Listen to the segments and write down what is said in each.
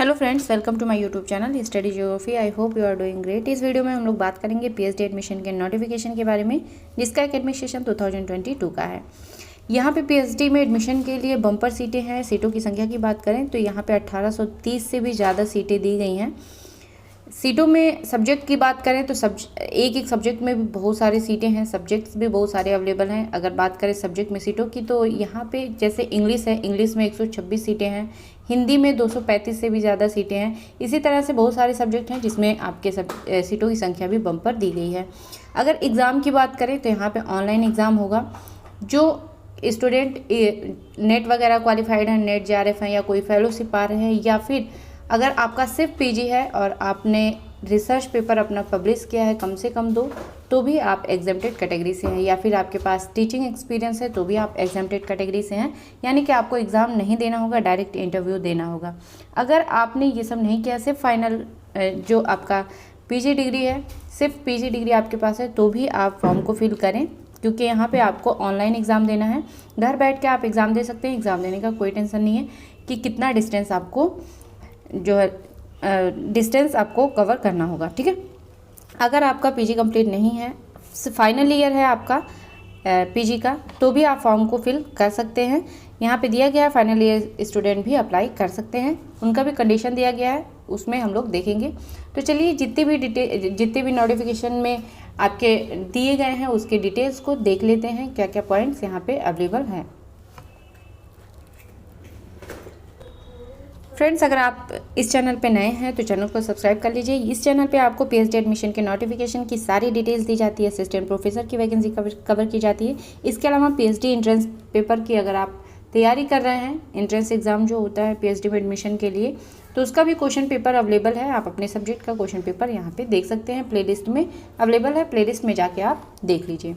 Hello friends, welcome to my YouTube channel study geography. I hope you are doing great. इस video में हम लोग बात करेंगे पीएचडी एडमिशन के नोटिफिकेशन के बारे में, जिसका एकेडमिक सेशन 2022 का है। यहाँ पे पीएचडी में एडमिशन के लिए बम्पर सीटें हैं। सीटों की संख्या की बात करें तो यहाँ पे 1830 से भी ज़्यादा सीटें दी गई हैं। सीटों में सब्जेक्ट की बात करें तो एक सब्जेक्ट में भी बहुत सारी सीटें हैं, सब्जेक्ट्स भी बहुत सारे अवेलेबल हैं। अगर बात करें सब्जेक्ट में सीटों की तो यहाँ पे जैसे इंग्लिश है, इंग्लिश में 126 सीटें हैं, हिंदी में 235 से भी ज़्यादा सीटें हैं। इसी तरह से बहुत सारे सब्जेक्ट हैं जिसमें आपके सीटों की संख्या भी बम्पर दी गई है। अगर एग्ज़ाम की बात करें तो यहाँ पर ऑनलाइन एग्ज़ाम होगा। जो स्टूडेंट नेट वगैरह क्वालिफाइड हैं, नेट JRF हैं या कोई फेलोशिप आ रहे हैं, या फिर अगर आपका सिर्फ पीजी है और आपने रिसर्च पेपर अपना पब्लिश किया है कम से कम 2, तो भी आप एग्जेम्प्टेड कैटेगरी से हैं, या फिर आपके पास टीचिंग एक्सपीरियंस है तो भी आप एग्जेम्प्टेड कैटेगरी से हैं। यानी कि आपको एग्ज़ाम नहीं देना होगा, डायरेक्ट इंटरव्यू देना होगा। अगर आपने ये सब नहीं किया, सिर्फ फाइनल जो आपका पीजी डिग्री है, सिर्फ पीजी डिग्री आपके पास है, तो भी आप फॉर्म को फिल करें, क्योंकि यहाँ पे आपको ऑनलाइन एग्ज़ाम देना है। घर बैठ के आप एग्ज़ाम दे सकते हैं। एग्ज़ाम देने का कोई टेंशन नहीं है कि कितना डिस्टेंस आपको डिस्टेंस आपको कवर करना होगा। ठीक है, अगर आपका पीजी कंप्लीट नहीं है, फाइनल ईयर है आपका पीजी का, तो भी आप फॉर्म को फिल कर सकते हैं। यहाँ पे दिया गया है फाइनल ईयर स्टूडेंट भी अप्लाई कर सकते हैं। उनका भी कंडीशन दिया गया है, उसमें हम लोग देखेंगे। तो चलिए जितने भी नोटिफिकेशन में आपके दिए गए हैं उसके डिटेल्स को देख लेते हैं, क्या क्या पॉइंट्स यहाँ पे अवेलेबल हैं। फ्रेंड्स, अगर आप इस चैनल पे नए हैं तो चैनल को सब्सक्राइब कर लीजिए। इस चैनल पे आपको पीएचडी एडमिशन के नोटिफिकेशन की सारी डिटेल्स दी जाती है। असिस्टेंट प्रोफेसर की वैकेंसी कवर की जाती है। इसके अलावा पीएचडी एंट्रेंस पेपर की अगर आप तैयारी कर रहे हैं, एंट्रेंस एग्ज़ाम जो होता है पीएचडी में एडमिशन के लिए, तो उसका भी क्वेश्चन पेपर अवेलेबल है। आप अपने सब्जेक्ट का क्वेश्चन पेपर यहाँ पर देख सकते हैं, प्ले लिस्ट में अवेलेबल है। प्ले लिस्ट में जाके आप देख लीजिए।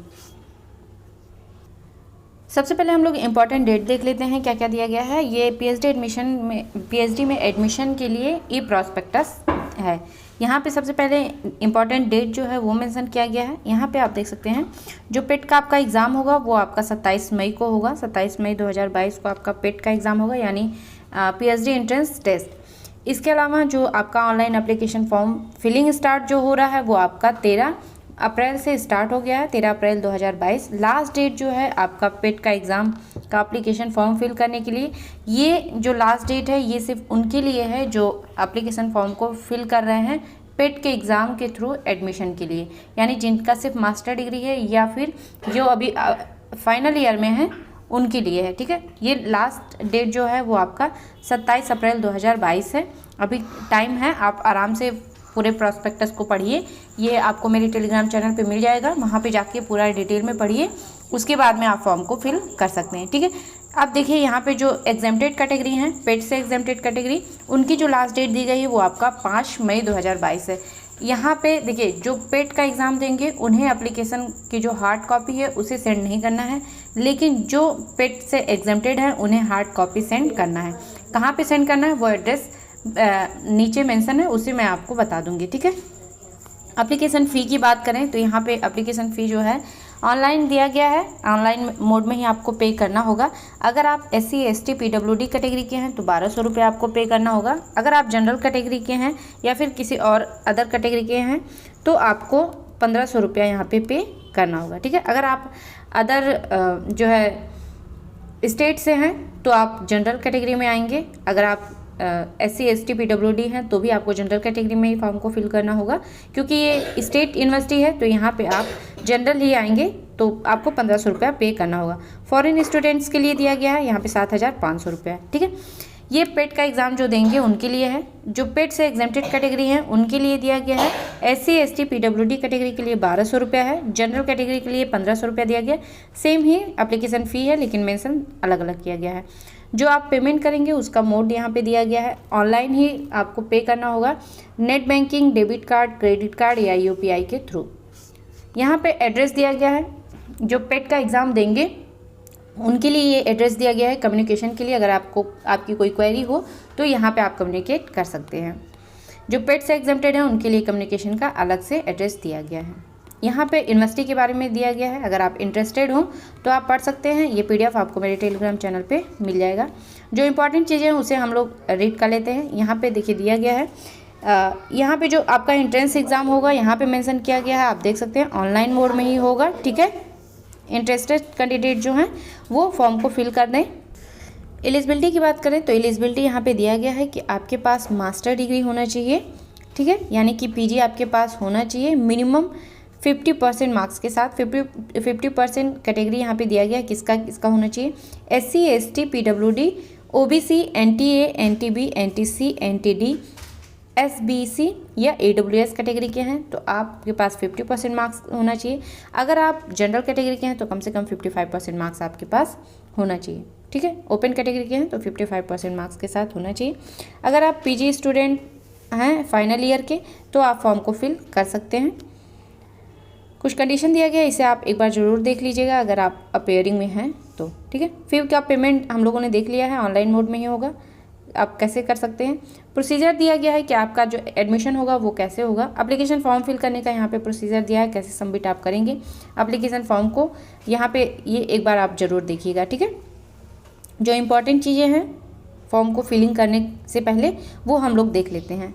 सबसे पहले हम लोग इम्पॉर्टेंट डेट देख लेते हैं, क्या क्या दिया गया है। ये पीएचडी में एडमिशन के लिए ई प्रॉस्पेक्टस है। यहाँ पे सबसे पहले इम्पॉर्टेंट डेट जो है वो मेंशन किया गया है। यहाँ पे आप देख सकते हैं जो पेट का आपका एग्ज़ाम होगा वो आपका 27 मई को होगा। 27 मई 2022 को आपका पेट का एग्ज़ाम होगा, यानी पीएचडी एंट्रेंस टेस्ट। इसके अलावा जो आपका online application form filling start जो हो रहा है वो आपका 13 अप्रैल से स्टार्ट हो गया है। 13 अप्रैल 2022 लास्ट डेट जो है आपका पेट का एग्ज़ाम का एप्लीकेशन फॉर्म फिल करने के लिए। ये जो लास्ट डेट है ये सिर्फ उनके लिए है जो एप्लीकेशन फॉर्म को फिल कर रहे हैं पेट के एग्ज़ाम के थ्रू एडमिशन के लिए, यानी जिनका सिर्फ मास्टर डिग्री है या फिर जो अभी फाइनल ईयर में है उनके लिए है। ठीक है, ये लास्ट डेट जो है वो आपका 27 अप्रैल 2022 है। अभी टाइम है, आप आराम से पूरे प्रॉस्पेक्टस को पढ़िए। ये आपको मेरे टेलीग्राम चैनल पे मिल जाएगा, वहाँ पे जाके पूरा डिटेल में पढ़िए, उसके बाद में आप फॉर्म को फिल कर सकते हैं। ठीक है, अब देखिए यहाँ पे जो एग्जेम्प्टेड कैटेगरी हैं, पेट से एग्जेम्प्टेड कैटेगरी, उनकी जो लास्ट डेट दी गई है वो आपका 5 मई 2022 है। यहाँ पे देखिए जो पेट का एग्ज़ाम देंगे उन्हें एप्लीकेशन की जो हार्ड कॉपी है उसे सेंड नहीं करना है, लेकिन जो पेट से एग्जेम्प्टेड है उन्हें हार्ड कॉपी सेंड करना है। कहाँ पे सेंड करना है वो एड्रेस नीचे मेंशन है, उसे मैं आपको बता दूंगी। ठीक है, एप्लीकेशन फ़ी की बात करें तो यहाँ पे एप्लीकेशन फ़ी जो है ऑनलाइन दिया गया है, ऑनलाइन मोड में ही आपको पे करना होगा। अगर आप SC ST PWD कैटेगरी के हैं तो 1200 रुपये आपको पे करना होगा। अगर आप जनरल कैटेगरी के हैं या फिर किसी और अदर कैटेगरी के हैं तो आपको 1500 रुपया यहाँ पे करना होगा। ठीक है, अगर आप अदर जो है स्टेट से हैं तो आप जनरल कैटेगरी में आएंगे। अगर आप SC ST PWD हैं तो भी आपको जनरल कैटेगरी में ही फॉर्म को फिल करना होगा, क्योंकि ये स्टेट यूनिवर्सिटी है तो यहाँ पे आप जनरल ही आएंगे तो आपको 1500 रुपया पे करना होगा। फॉरेन स्टूडेंट्स के लिए दिया गया है यहाँ पे 7500 रुपया। ठीक है, ये पेट का एग्ज़ाम जो देंगे उनके लिए है। जो पेट से एग्जेम्प्टेड कैटेगरी हैं उनके लिए दिया गया है। SC ST PWD कैटेगरी के लिए 1200 रुपया है, जनरल कैटेगरी के लिए 1500 रुपया दिया गया। सेम ही एप्लीकेशन फ़ी है लेकिन मेंशन अलग अलग किया गया है। जो आप पेमेंट करेंगे उसका मोड यहाँ पे दिया गया है, ऑनलाइन ही आपको पे करना होगा, net banking, debit card, credit card या UPI के थ्रू। यहाँ पे एड्रेस दिया गया है, जो पेट का एग्ज़ाम देंगे उनके लिए ये एड्रेस दिया गया है कम्युनिकेशन के लिए। अगर आपकी कोई क्वेरी हो तो यहाँ पे आप कम्युनिकेट कर सकते हैं। जो पेट से एग्जेम्प्टेड है उनके लिए कम्युनिकेशन का अलग से एड्रेस दिया गया है। यहाँ पे यूनिवर्सिटी के बारे में दिया गया है। अगर आप इंटरेस्टेड हो तो आप पढ़ सकते हैं। ये PDF आपको मेरे टेलीग्राम चैनल पे मिल जाएगा। जो इम्पॉर्टेंट चीज़ें हैं उसे हम लोग रीड कर लेते हैं। यहाँ पे देखिए दिया गया है, यहाँ पे जो आपका एंट्रेंस एग्ज़ाम होगा यहाँ पे मेंशन किया गया है, आप देख सकते हैं ऑनलाइन मोड में ही होगा। ठीक है, इंटरेस्टेड कैंडिडेट जो हैं वो फॉर्म को फिल कर दें। एलिजिबिलिटी की बात करें तो एलिजिबिलिटी यहाँ पे दिया गया है कि आपके पास मास्टर डिग्री होना चाहिए। ठीक है, यानी कि पीजी आपके पास होना चाहिए मिनिमम 50% मार्क्स के साथ। 50% कैटेगरी यहाँ पे दिया गया है किसका होना चाहिए, SC ST PWD OBC NTA NTB NTC NTD SBC या AWS कैटेगरी के हैं तो आपके पास 50% मार्क्स होना चाहिए। अगर आप जनरल कैटेगरी के हैं तो कम से कम 55% मार्क्स आपके पास होना चाहिए। ठीक है, ओपन कैटेगरी के हैं तो 55% मार्क्स के साथ होना चाहिए। अगर आप पीजी स्टूडेंट हैं फाइनल ईयर के तो आप फॉर्म को फिल कर सकते हैं। कुछ कंडीशन दिया गया है, इसे आप एक बार ज़रूर देख लीजिएगा अगर आप अपेयरिंग में हैं तो। ठीक है, फी का पेमेंट हम लोगों ने देख लिया है, ऑनलाइन मोड में ही होगा, आप कैसे कर सकते हैं। प्रोसीजर दिया गया है कि आपका जो एडमिशन होगा वो कैसे होगा। एप्लीकेशन फॉर्म फिल करने का यहाँ पे प्रोसीजर दिया है, कैसे सबमिट आप करेंगे एप्लीकेशन फॉर्म को, यहाँ पे ये एक बार आप ज़रूर देखिएगा। ठीक है, जो इम्पॉर्टेंट चीज़ें हैं फॉर्म को फिलिंग करने से पहले वो हम लोग देख लेते हैं।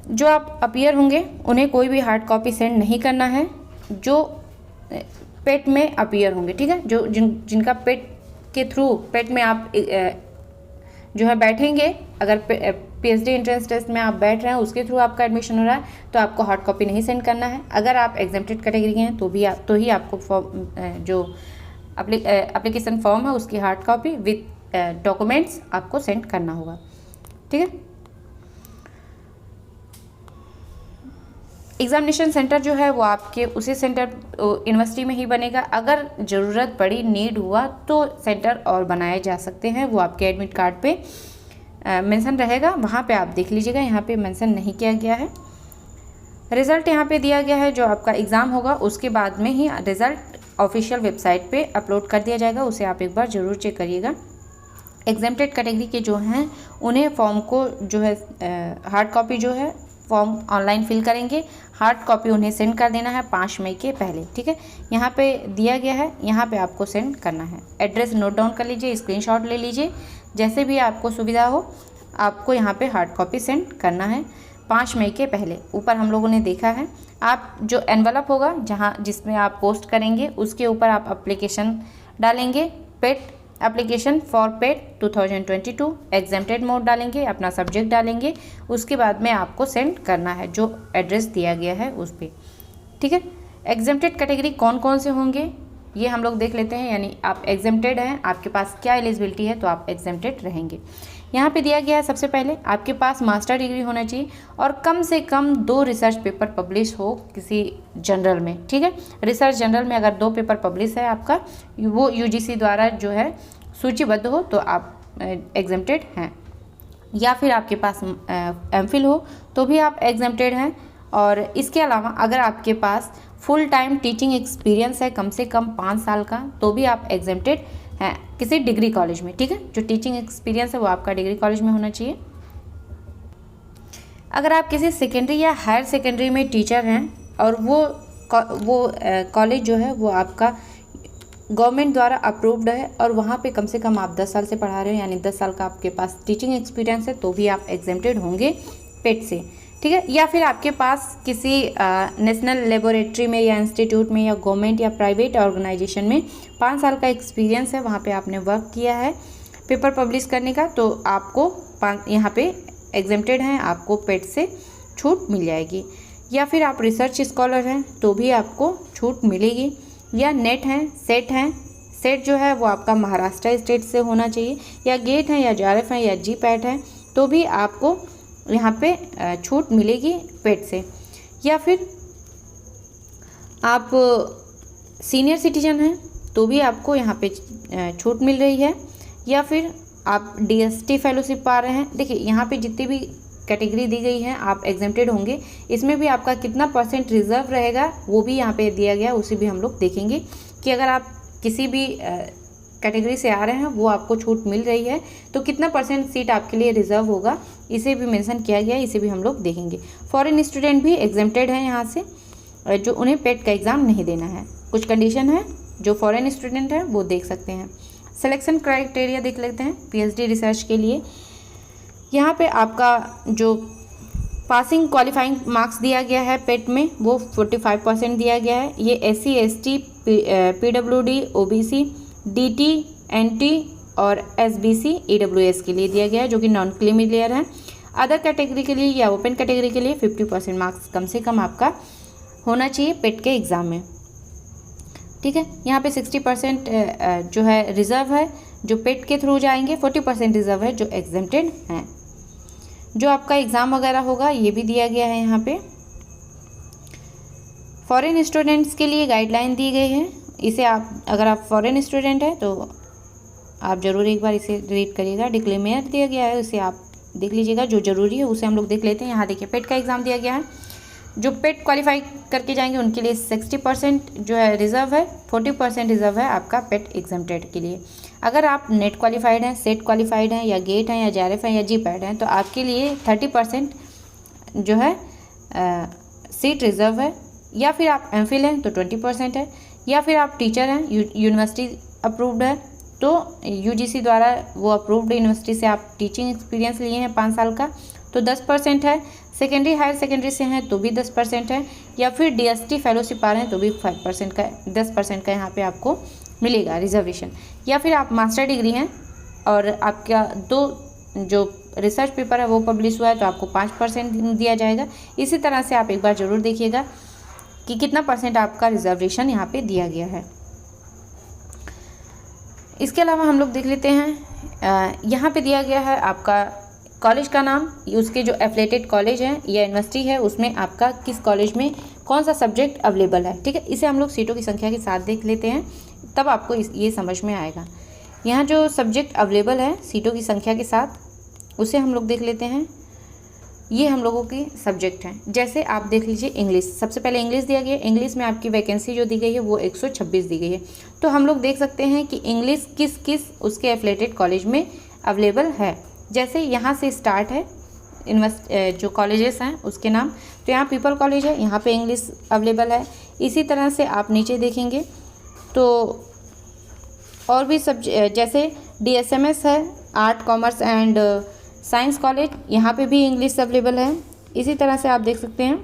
जो आप अपीयर होंगे उन्हें कोई भी हार्ड कॉपी सेंड नहीं करना है, जो पेट में अपीयर होंगे। ठीक है, जो जिनका पेट के थ्रू पेट में आप जो है बैठेंगे, अगर PhD एंट्रेंस टेस्ट में आप बैठ रहे हैं उसके थ्रू आपका एडमिशन हो रहा है तो आपको हार्ड कॉपी नहीं सेंड करना है। अगर आप एग्जेम्प्टेड कैटेगरी के हैं तो ही आपको फॉर्म जो एप्लीकेशन फॉर्म है उसकी हार्ड कॉपी विथ डॉक्यूमेंट्स आपको सेंड करना होगा। ठीक है, एग्जामिनेशन सेंटर जो है वो आपके उसी सेंटर यूनिवर्सिटी में ही बनेगा। अगर ज़रूरत पड़ी, नीड हुआ तो सेंटर और बनाए जा सकते हैं, वो आपके एडमिट कार्ड पे मेंशन रहेगा, वहाँ पे आप देख लीजिएगा, यहाँ पे मेंशन नहीं किया गया है। रिज़ल्ट यहाँ पे दिया गया है, जो आपका एग्ज़ाम होगा उसके बाद में ही रिज़ल्ट ऑफिशियल वेबसाइट पे अपलोड कर दिया जाएगा, उसे आप एक बार ज़रूर चेक करिएगा। एग्जेम्प्टेड कैटेगरी के जो हैं उन्हें फॉर्म को जो है हार्ड कॉपी जो है फॉर्म ऑनलाइन फिल करेंगे, हार्ड कॉपी उन्हें सेंड कर देना है 5 मई के पहले। ठीक है, यहाँ पे दिया गया है, यहाँ पे आपको सेंड करना है। एड्रेस नोट डाउन कर लीजिए, स्क्रीनशॉट ले लीजिए, जैसे भी आपको सुविधा हो आपको यहाँ पे हार्ड कॉपी सेंड करना है 5 मई के पहले। ऊपर हम लोगों ने देखा है, आप जो एनवलप होगा जिसमें आप पोस्ट करेंगे उसके ऊपर आप एप्लीकेशन डालेंगे, PET application for PET 2022 exempted mode डालेंगे, अपना सब्जेक्ट डालेंगे, उसके बाद में आपको सेंड करना है जो एड्रेस दिया गया है उस पर। ठीक है, एग्जेम्प्टेड कैटेगरी कौन कौन से होंगे ये हम लोग देख लेते हैं। यानी आप एग्जेम्प्टेड हैं, आपके पास क्या एलिजिबिलिटी है तो आप एग्जेम्प्टेड रहेंगे। यहाँ पे दिया गया है सबसे पहले आपके पास मास्टर डिग्री होना चाहिए और कम से कम 2 रिसर्च पेपर पब्लिश हो किसी जर्नल में। ठीक है, रिसर्च जर्नल में अगर 2 पेपर पब्लिश है आपका, वो UGC द्वारा जो है सूचीबद्ध हो तो आप एग्जेम्प्टेड हैं। या फिर आपके पास MPhil हो तो भी आप एग्जेम्प्टेड हैं। और इसके अलावा अगर आपके पास फुल टाइम टीचिंग एक्सपीरियंस है कम से कम 5 साल का तो भी आप एग्जेम्प्टेड हैं किसी डिग्री कॉलेज में। ठीक है, जो टीचिंग एक्सपीरियंस है वो आपका डिग्री कॉलेज में होना चाहिए। अगर आप किसी सेकेंडरी या हायर सेकेंडरी में टीचर हैं और वो कॉलेज जो है वो आपका गवर्नमेंट द्वारा अप्रूव्ड है और वहाँ पे कम से कम आप 10 साल से पढ़ा रहे हो, यानी 10 साल का आपके पास टीचिंग एक्सपीरियंस है तो भी आप एग्जेम्प्टेड होंगे पेट से। ठीक है, या फिर आपके पास किसी नेशनल लेबोरेटरी में या इंस्टीट्यूट में या गवर्नमेंट या प्राइवेट ऑर्गेनाइजेशन में 5 साल का एक्सपीरियंस है, वहाँ पे आपने वर्क किया है पेपर पब्लिश करने का, तो आपको यहाँ पे एग्जेम्प्टेड हैं, आपको पेट से छूट मिल जाएगी। या फिर आप रिसर्च स्कॉलर हैं तो भी आपको छूट मिलेगी। या नेट हैं, सेट हैं, सेट जो है वो आपका महाराष्ट्र स्टेट से होना चाहिए, या गेट हैं या JRF हैं या GPAT हैं तो भी आपको यहाँ पे छूट मिलेगी पेट से। या फिर आप सीनियर सिटीजन हैं तो भी आपको यहाँ पे छूट मिल रही है। या फिर आप DST फेलोशिप पा रहे हैं। देखिए यहाँ पे जितनी भी कैटेगरी दी गई है आप एग्जेम्प्टेड होंगे, इसमें भी आपका कितना % रिजर्व रहेगा वो भी यहाँ पे दिया गया, उसे भी हम लोग देखेंगे कि अगर आप किसी भी कैटेगरी से आ रहे हैं वो आपको छूट मिल रही है तो कितना % सीट आपके लिए रिजर्व होगा, इसे भी मेंशन किया गया है, इसे भी हम लोग देखेंगे। फॉरेन स्टूडेंट भी एग्जेम्प्टेड हैं यहाँ से, जो उन्हें पेट का एग्ज़ाम नहीं देना है। कुछ कंडीशन है, जो फॉरेन स्टूडेंट हैं वो देख सकते हैं। सिलेक्शन क्राइटेरिया देख लेते हैं पीएचडी रिसर्च के लिए। यहाँ पे आपका जो पासिंग क्वालिफाइंग मार्क्स दिया गया है पेट में वो 45% दिया गया है। ये SC ST PWD OBC DT NT और SBC EWS के लिए दिया गया है, जो कि नॉन क्रीमी लेयर है। अदर कैटेगरी के लिए या ओपन कैटेगरी के लिए 50% मार्क्स कम से कम आपका होना चाहिए पेट के एग्ज़ाम में, ठीक है। यहाँ पे 60% जो है रिज़र्व है जो पेट के थ्रू जाएंगे, 40% रिज़र्व है जो एग्जेम्प्टेड हैं। जो आपका एग्ज़ाम वगैरह होगा ये भी दिया गया है यहाँ पे। फॉरेन स्टूडेंट्स के लिए गाइडलाइन दी गई है। इसे आप अगर आप फॉरेन स्टूडेंट हैं तो आप ज़रूर एक बार इसे रीड करिएगा। डिक्लेमेयर दिया गया है, उसे आप देख लीजिएगा, जो ज़रूरी है उसे हम लोग देख लेते हैं। यहाँ देखिए पेट का एग्ज़ाम दिया गया है। जो पेट क्वालिफाई करके जाएंगे उनके लिए 60% जो है रिज़र्व है, 40% रिज़र्व है आपका पेट एग्जाम्प्टेड के लिए। अगर आप नेट क्वालिफाइड हैं, सेट क्वालिफाइड हैं, या गेट हैं, या JRF हैं, या GPAT हैं, तो आपके लिए 30% जो है सीट रिज़र्व है। या फिर आप MPhil हैं तो 20% है, या फिर आप टीचर हैं, यूनिवर्सिटी अप्रूव्ड है तो UGC द्वारा वो अप्रूव्ड यूनिवर्सिटी से आप टीचिंग एक्सपीरियंस लिए हैं 5 साल का तो 10% है। सेकेंडरी हायर सेकेंडरी से हैं तो भी 10% है, या फिर DST फेलोशिप आ रहे हैं तो भी 5% का 10% का यहाँ पे आपको मिलेगा रिजर्वेशन। या फिर आप मास्टर डिग्री हैं और आपका 2 जो रिसर्च पेपर है वो पब्लिश हुआ है तो आपको 5% दिया जाएगा। इसी तरह से आप एक बार ज़रूर देखिएगा कि कितना % आपका रिजर्वेशन यहाँ पे दिया गया है। इसके अलावा हम लोग देख लेते हैं यहाँ पे दिया गया है आपका कॉलेज का नाम, उसके जो एफिलिएटेड कॉलेज है या यूनिवर्सिटी है उसमें आपका किस कॉलेज में कौन सा सब्जेक्ट अवेलेबल है, ठीक है। इसे हम लोग सीटों की संख्या के साथ देख लेते हैं, तब आपको ये समझ में आएगा। यहाँ जो सब्जेक्ट अवेलेबल है सीटों की संख्या के साथ उसे हम लोग देख लेते हैं। ये हम लोगों के सब्जेक्ट हैं। जैसे आप देख लीजिए इंग्लिश, सबसे पहले इंग्लिश दिया गया। इंग्लिश में आपकी वैकेंसी जो दी गई है वो 126 दी गई है। तो हम लोग देख सकते हैं कि इंग्लिश किस किस उसके एफिलिएटेड कॉलेज में अवेलेबल है। जैसे यहाँ से स्टार्ट है जो कॉलेजेस हैं उसके नाम, तो यहाँ पीपल कॉलेज है, यहाँ पे इंग्लिश अवेलेबल है। इसी तरह से आप नीचे देखेंगे तो और भी जैसे DSMS है, art commerce and science college, यहाँ पे भी इंग्लिश अवेलेबल है। इसी तरह से आप देख सकते हैं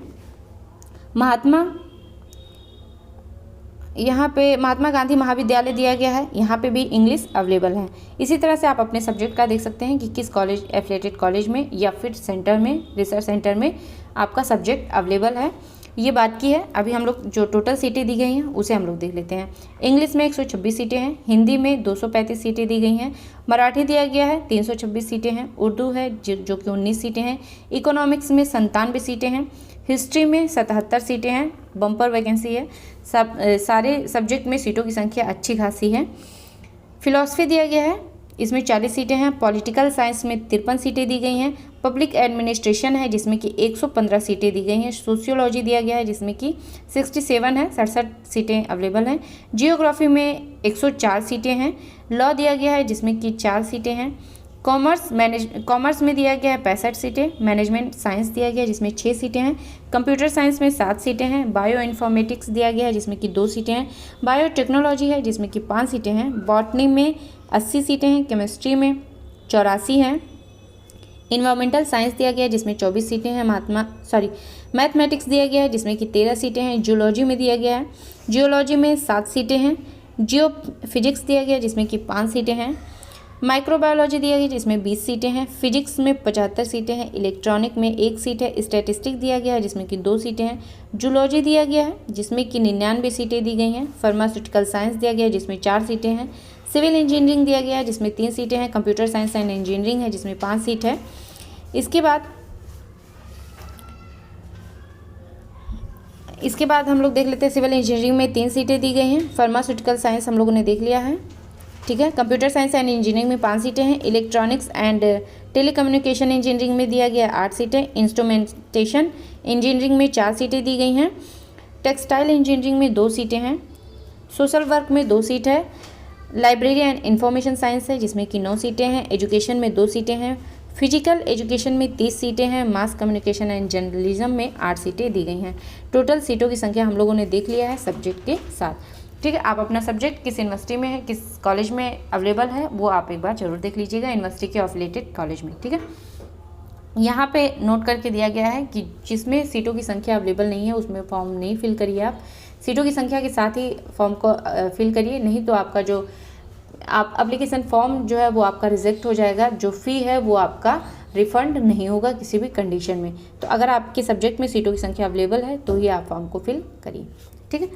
यहाँ पे महात्मा गांधी महाविद्यालय दिया गया है, यहाँ पे भी इंग्लिश अवेलेबल है। इसी तरह से आप अपने सब्जेक्ट का देख सकते हैं कि किस कॉलेज एफिलिएटेड कॉलेज में या फिर सेंटर में, रिसर्च सेंटर में आपका सब्जेक्ट अवेलेबल है। ये बात की है। अभी हम लोग जो टोटल सीटें दी गई हैं उसे हम लोग देख लेते हैं। इंग्लिश में 126 सीटें हैं, हिंदी में 235 सीटें दी गई हैं, मराठी दिया गया है 326 सीटें हैं, उर्दू है जो कि 19 सीटें हैं, इकोनॉमिक्स में 97 सीटें हैं, हिस्ट्री में 77 सीटें हैं, बम्पर वैकेंसी है। सारे सब्जेक्ट में सीटों की संख्या अच्छी खासी है। फिलॉसफी दिया गया है, इसमें 40 सीटें हैं, पॉलिटिकल साइंस में 53 सीटें दी गई हैं, पब्लिक एडमिनिस्ट्रेशन है जिसमें कि 115 सीटें दी गई हैं, सोशियोलॉजी दिया गया है जिसमें कि 67 है, 67 सीटें अवेलेबल हैं, जियोग्राफी में 104 सीटें हैं, लॉ दिया गया है जिसमें कि 4 सीटें हैं, कॉमर्स में दिया गया है 65 सीटें, मैनेजमेंट साइंस दिया गया है जिसमें 6 सीटें हैं, कंप्यूटर साइंस में 7 सीटें हैं, बायो इन्फॉर्मेटिक्स दिया गया है जिसमें कि 2 सीटें हैं, बायोटेक्नोलॉजी है जिसमें कि 5 सीटें हैं, बॉटनी में 80 सीटें हैं, केमिस्ट्री में 84 हैं, इन्वायरमेंटल साइंस दिया गया है जिसमें 24 सीटें हैं, मैथमेटिक्स दिया गया है जिसमें कि 13 सीटें हैं, जूलॉजी में दिया गया है, जियोलॉजी में 7 सीटें हैं, जियो फिजिक्स दिया गया है जिसमें कि 5 सीटें हैं, माइक्रोबायोलॉजी दिया गया जिसमें 20 सीटें हैं, फिजिक्स में 75 सीटें हैं, इलेक्ट्रॉनिक में 1 सीट है, स्टैटिस्टिक्स दिया गया है जिसमें कि 2 सीटें हैं, जूलॉजी दिया गया है जिसमें कि 99 सीटें दी गई हैं, फार्मास्यूटिकल साइंस दिया गया है जिसमें 4 सीटें हैं, सिविल इंजीनियरिंग दिया गया है जिसमें 3 सीटें हैं, कंप्यूटर साइंस एंड इंजीनियरिंग है जिसमें 5 सीट है। इसके बाद हम लोग देख लेते हैं सिविल इंजीनियरिंग में 3 सीटें दी गई हैं, फार्मास्यूटिकल साइंस हम लोगों ने देख लिया है, ठीक है। कंप्यूटर साइंस एंड इंजीनियरिंग में 5 सीटें हैं, इलेक्ट्रॉनिक्स एंड टेलीकम्युनिकेशन इंजीनियरिंग में दिया गया 8 सीटें, इंस्ट्रूमेंटेशन इंजीनियरिंग में 4 सीटें दी गई हैं, टेक्सटाइल इंजीनियरिंग में 2 सीटें हैं, सोशल वर्क में 2 सीट है, लाइब्रेरी एंड इंफॉर्मेशन साइंस है जिसमें कि 9 सीटें हैं, एजुकेशन में 2 सीटें हैं, फिजिकल एजुकेशन में 30 सीटें हैं, मास कम्युनिकेशन एंड जर्नलिज्म में 8 सीटें दी गई हैं। टोटल सीटों की संख्या हम लोगों ने देख लिया है सब्जेक्ट के साथ। ठीक है। आप अपना सब्जेक्ट किस यूनिवर्सिटी में है, किस कॉलेज में अवेलेबल है, वो आप एक बार ज़रूर देख लीजिएगा यूनिवर्सिटी के अफिलिएटेड कॉलेज में। ठीक है, यहाँ पे नोट करके दिया गया है कि जिसमें सीटों की संख्या अवेलेबल नहीं है उसमें फॉर्म नहीं फिल करिए। आप सीटों की संख्या के साथ ही फॉर्म को फिल करिए, नहीं तो आपका जो आप एप्लीकेशन फॉर्म जो है वो आपका रिजेक्ट हो जाएगा, जो फ़ी है वो आपका रिफ़ंड नहीं होगा किसी भी कंडीशन में। तो अगर आपके सब्जेक्ट में सीटों की संख्या अवेलेबल है तो ही आप फॉर्म को फिल करिए। ठीक है,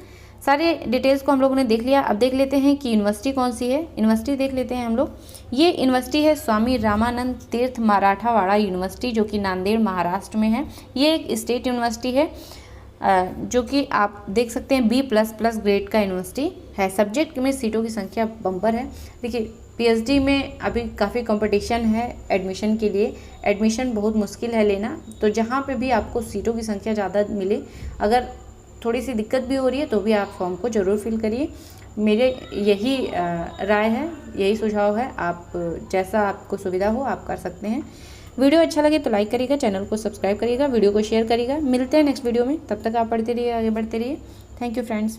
सारे डिटेल्स को हम लोगों ने देख लिया। अब देख लेते हैं कि यूनिवर्सिटी कौन सी है। यूनिवर्सिटी देख लेते हैं हम लोग। ये यूनिवर्सिटी है स्वामी रामानंद तीर्थ मराठावाड़ा यूनिवर्सिटी, जो कि नांदेड़ महाराष्ट्र में है। ये एक स्टेट यूनिवर्सिटी है जो कि आप देख सकते हैं B++ ग्रेड का यूनिवर्सिटी है। सब्जेक्ट में सीटों की संख्या बम्पर है। देखिए PhD में अभी काफ़ी कंपटीशन है एडमिशन के लिए, एडमिशन बहुत मुश्किल है लेना। तो जहाँ पे भी आपको सीटों की संख्या ज़्यादा मिले, अगर थोड़ी सी दिक्कत भी हो रही है तो भी आप फॉर्म को ज़रूर फिल करिए। मेरे यही राय है, यही सुझाव है। आप जैसा आपको सुविधा हो आप कर सकते हैं। वीडियो अच्छा लगे तो लाइक करिएगा, चैनल को सब्सक्राइब करिएगा, वीडियो को शेयर करिएगा। मिलते हैं नेक्स्ट वीडियो में, तब तक आप पढ़ते रहिए, आगे बढ़ते रहिए। Thank you friends.